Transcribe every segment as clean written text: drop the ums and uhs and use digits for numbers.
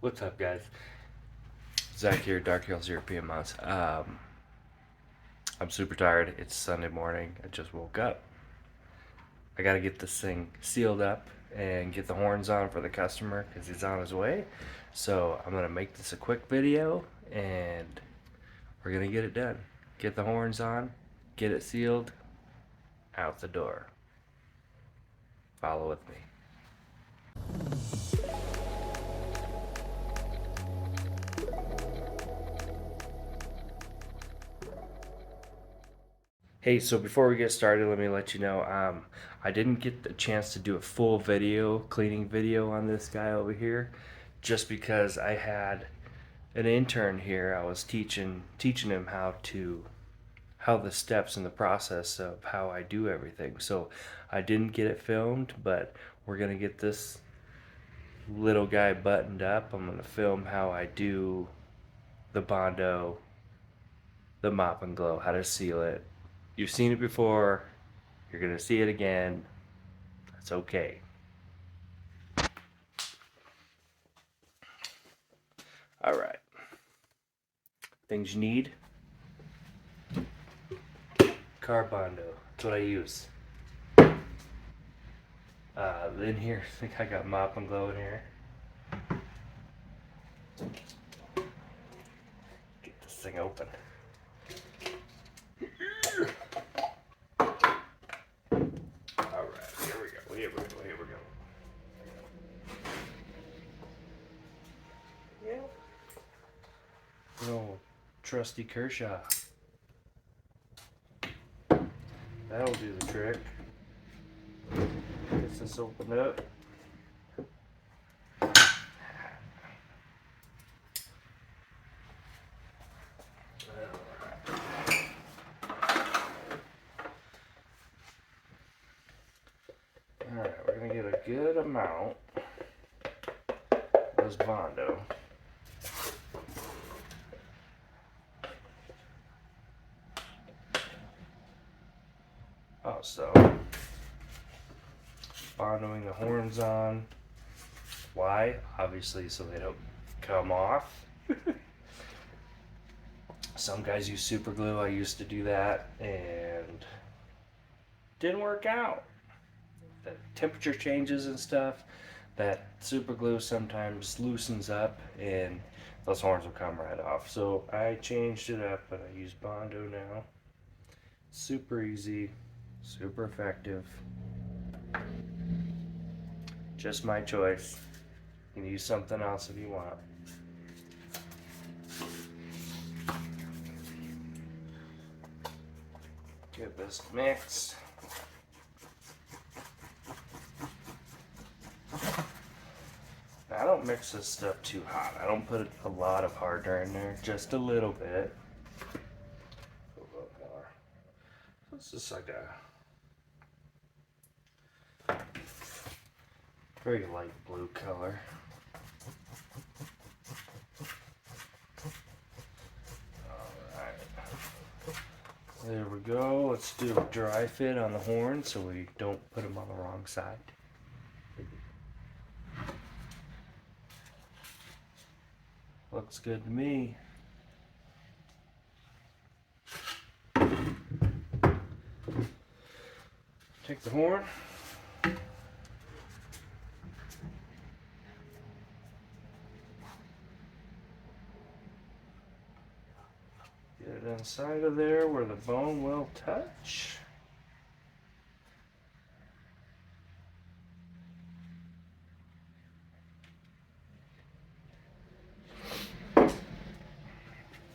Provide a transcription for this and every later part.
What's up, guys? Zach here, Dark Hills European Mods. I'm super tired. It's Sunday morning. I just woke up. I gotta get this thing sealed up and get the horns on for the customer because he's on his way. So I'm gonna make this a quick video and we're gonna get it done. Get the horns on, get it sealed, out the door. Follow with me. Hey, so before we get started, let me let you know, I didn't get the chance to do a full cleaning video on this guy over here, just because I had an intern here. I was teaching him how the steps in the process of how I do everything. So I didn't get it filmed, but we're gonna get this little guy buttoned up. I'm gonna film how I do the Bondo, the mop and glow, how to seal it. You've seen it before. You're gonna see it again. That's okay. All right. Things you need. Carbondo. That's what I use. In here, I think I got mop and glow in here. Get this thing open. All right. Here we go. Here we go. Here we go. Yeah. Oh, trusty Kershaw. That'll do the trick. Get this opened up. Alright, we're gonna get a good amount of this Bondo. Also, Bondoing the horns on. Why? Obviously, so they don't come off. Some guys use super glue. I used to do that and didn't work out. The temperature changes and stuff. That super glue sometimes loosens up and those horns will come right off. So I changed it up, but I use Bondo now. Super easy, super effective. Just my choice. You can use something else if you want. Get this mixed. I don't mix this stuff too hot. I don't put a lot of hardener in there, just a little bit. A little more. It's just like a very light blue color. There we go. Let's do a dry fit on the horn so we don't put them on the wrong side. Looks good to me. Take the horn. Get it inside of there where the bone will touch.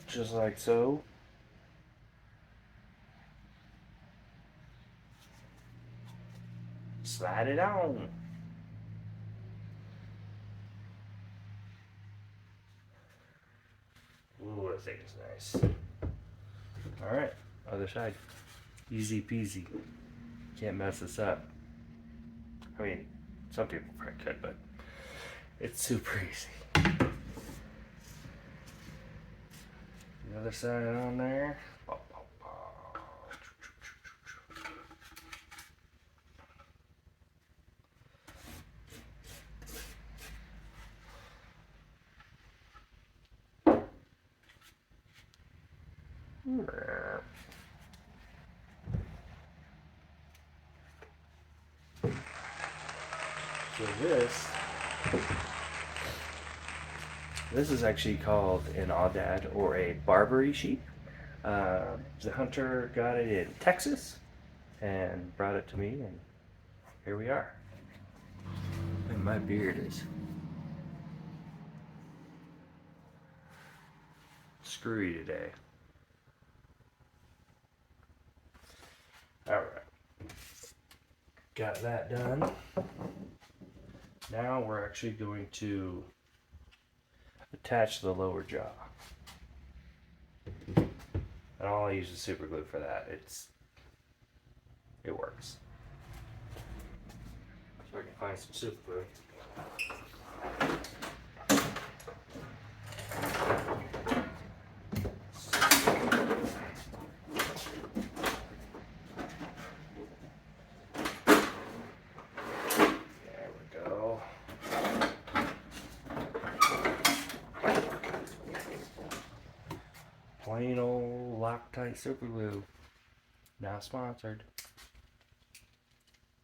Just like so. Slide it on. Ooh, I think it's nice. Alright, other side. Easy peasy. Can't mess this up. I mean, some people probably could, but it's super easy. The other side on there. So this is actually called an Aoudad or a Barbary sheep. The hunter got it in Texas and brought it to me, and here we are. And my beard is screwy today. All right, got that done. Now we're actually going to attach the lower jaw. And all I use is super glue for that. It works. So I can find some super glue. There we go. Plain old Loctite super glue. Not sponsored.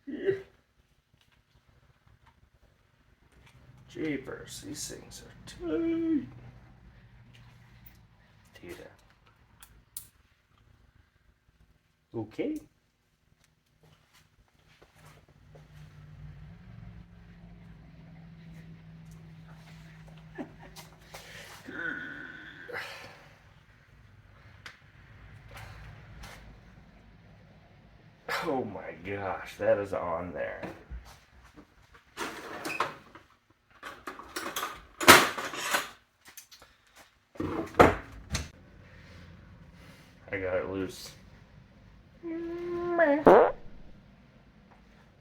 Yeah. Jeepers, these things are tight. Tita. Okay. Oh my gosh, that is on there. I got it loose.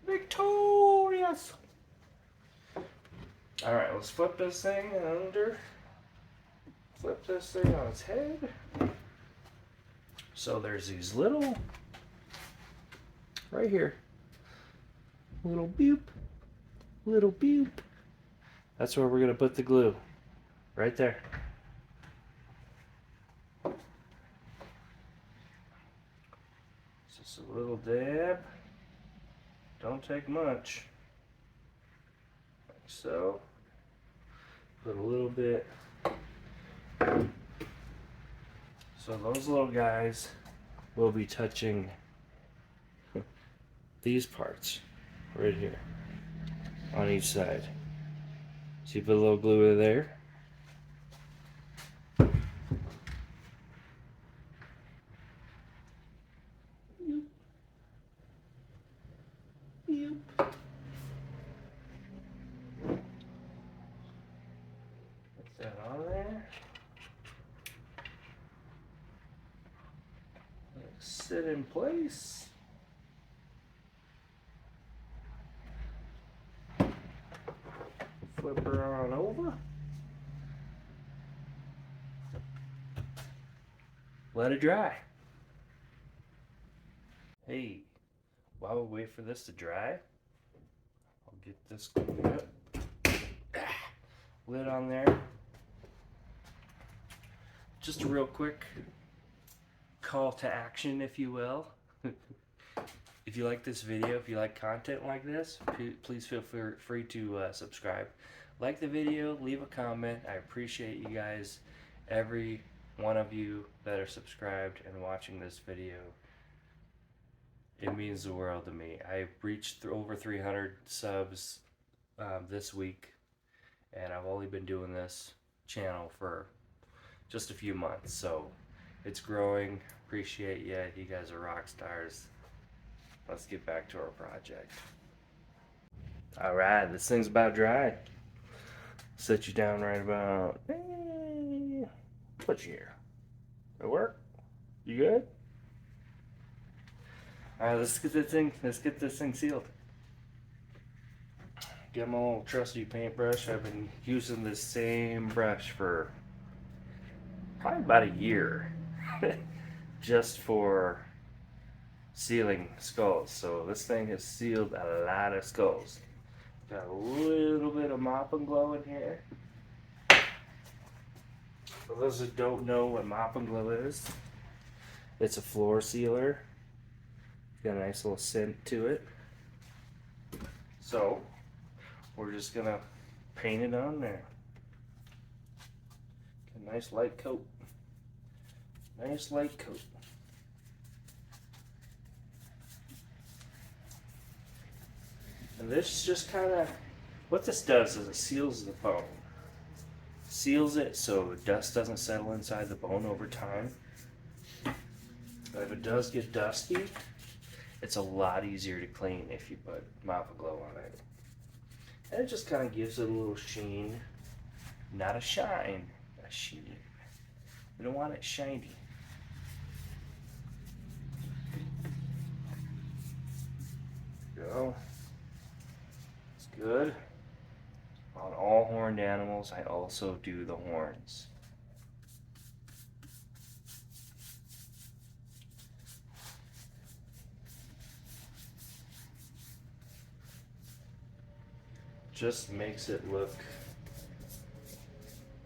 Victorious! Alright, let's flip this thing under. Flip this thing on its head. So there's these little, right here, little boop, little boop. That's where we're going to put the glue. Right there. Just a little dab. Don't take much. Like so. Put a little bit. So those little guys will be touching these parts right here on each side. So you put a little glue in there. Put that on there. Let it sit in place. Flip her on over. Let it dry. Hey, while we wait for this to dry, I'll get this lid on there. Just a real quick call to action, if you will. If you like this video, if you like content like this, please feel free to subscribe. Like the video, leave a comment. I appreciate you guys, every one of you that are subscribed and watching this video. It means the world to me. I've reached over 300 subs this week, and I've only been doing this channel for just a few months, so it's growing. Appreciate you. You guys are rock stars. Let's get back to our project. All right, this thing's about dry. Set you down right about. Put you here. It work? You good? All right, let's get this thing sealed. Get my old trusty paintbrush. I've been using this same brush for probably about a year, just for sealing skulls. So this thing has sealed a lot of skulls. Got a little bit of mop and glow in here. For those that don't know what mop and glow is, It's a floor sealer. Got a nice little scent to it. So we're just gonna paint it on there. A nice light coat. Nice light coat. And this just kind of, what this does is it seals the bone. Seals it so dust doesn't settle inside the bone over time. But if it does get dusty, it's a lot easier to clean if you put Mop-A-Glow on it. And it just kind of gives it a little sheen, not a shine, a sheen. We don't want it shiny. Go. It's good. On all horned animals, I also do the horns. Just makes it look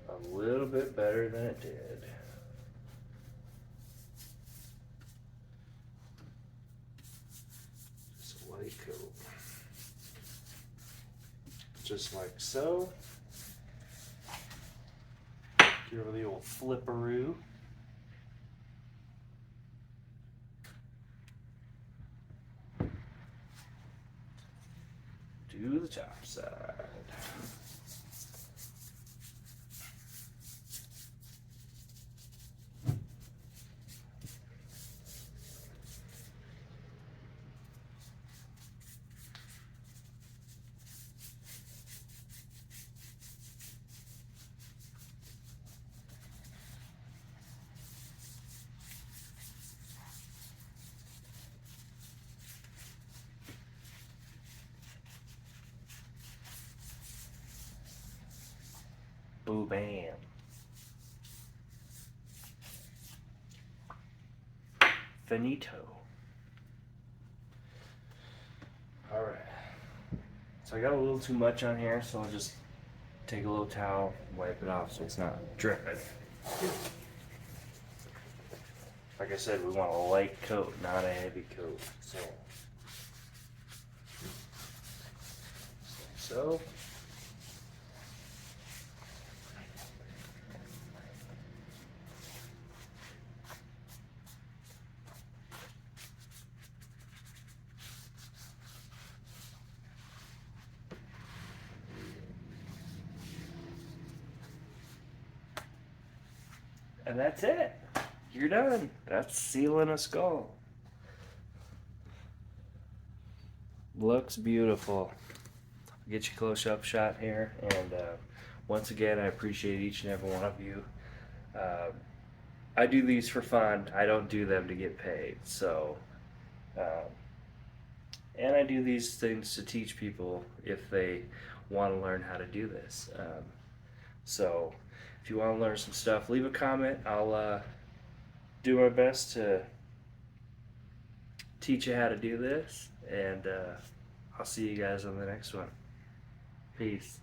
a little bit better than it did. Just a light coat. Just like so. Give her the old flipperoo. Do the top side. Boo bam. Finito. Alright. So I got a little too much on here, so I'll just take a little towel, wipe it off so it's not dripping. Like I said, we want a light coat, not a heavy coat. So. And that's it. You're done. That's sealing a skull. Looks beautiful. I'll get you a close-up shot here. And once again, I appreciate each and every one of you. I do these for fun. I don't do them to get paid. So, and I do these things to teach people if they want to learn how to do this. So if you want to learn some stuff, leave a comment. I'll do my best to teach you how to do this, and I'll see you guys on the next one. Peace.